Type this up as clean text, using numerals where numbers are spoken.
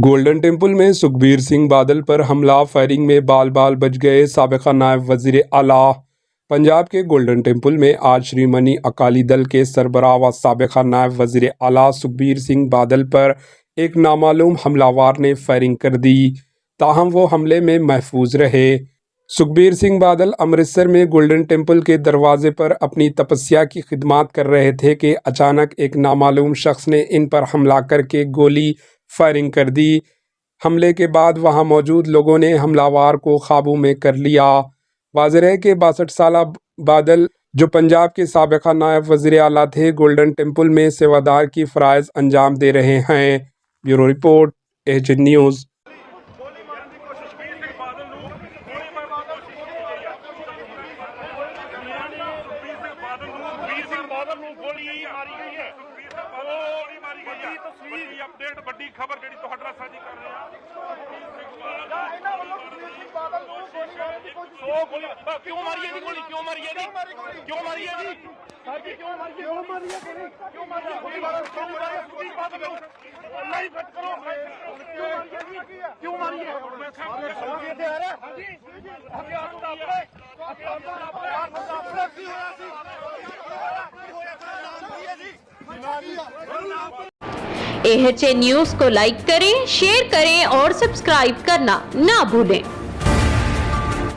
Golden temple میں سکھبیر سنگھ بادل پر حملہ، فائرنگ میں بال بال بچ گئے سابق نائب وزیر اعلیٰ۔ پنجاب کے گولڈن ٹیمپل میں آج شرومنی اکالی دل کے سربراہ و سابق نائب وزیر اعلیٰ سکھبیر سنگھ بادل پر ایک نامعلوم حملہ ور نے فائرنگ کر دی، تاہم وہ حملے میں محفوظ رہے۔ سکھبیر سنگھ بادل امرتسر میں گولڈن ٹیمپل کے دروازے پر اپنی تپسیا کی خدمات کر رہے تھے کہ اچانک ایک نامعلوم شخص نے ان پر حملہ کر کے گولی فائرنگ کر دی۔ حملے کے بعد وہاں موجود لوگوں نے حملہ ور کو قابو میں کر لیا۔ واضح ہے کہ 62 سالہ بادل، جو پنجاب کے سابق نائب وزیر اعلیٰ تھے، گولڈن ٹیمپل میں سیوادار کی فرائض انجام دے رہے ہیں۔ Bureau report, AHN news. Update ਵੱਡੀ ਖਬਰ ਜਿਹੜੀ ਤੁਹਾਡੇ ਨਾਲ ਸਾਂਝੀ ਕਰ ਰਹੇ ਹਾਂ। ਕਿਉਂ ਮਾਰੀ ਹੈ ਜੀ ਗੋਲੀ? ਕਿਉਂ ਮਾਰੀ ਹੈ ਜੀ? ਕਿਉਂ ਮਾਰੀ ਹੈ ਜੀ? ਸਾਡੀ ਕਿਉਂ ਮਾਰੀ ਹੈ? ਕਿਉਂ ਮਾਰੀ ਹੈ ਗੋਲੀ? ਕਿਉਂ ਮਾਰੀ ਹੈ ਗੋਲੀ? ਕਿਉਂ ਮਾਰੀ ਹੈ ਗੋਲੀ? ਬਾਤ ਕਰੋ, ਨਹੀਂ ਫਟ ਕਰੋ। ਕਿਉਂ ਮਾਰੀ ਹੈ ਜੀ? ਕਿਉਂ ਮਾਰੀ ਹੈ? ਸਾਰੇ ਸੌਂ ਗਏ ਤੇ ਆ ਰਿਹਾ। ਹਾਂਜੀ ਅੱਗੇ ਆਪ ਦਾ ਆਪਣੇ ਕੀ ਹੋਇਆ ਸੀ? AHN न्यूज़ को लाइक करें, शेयर करें और सब्सक्राइब करना ना भूलें।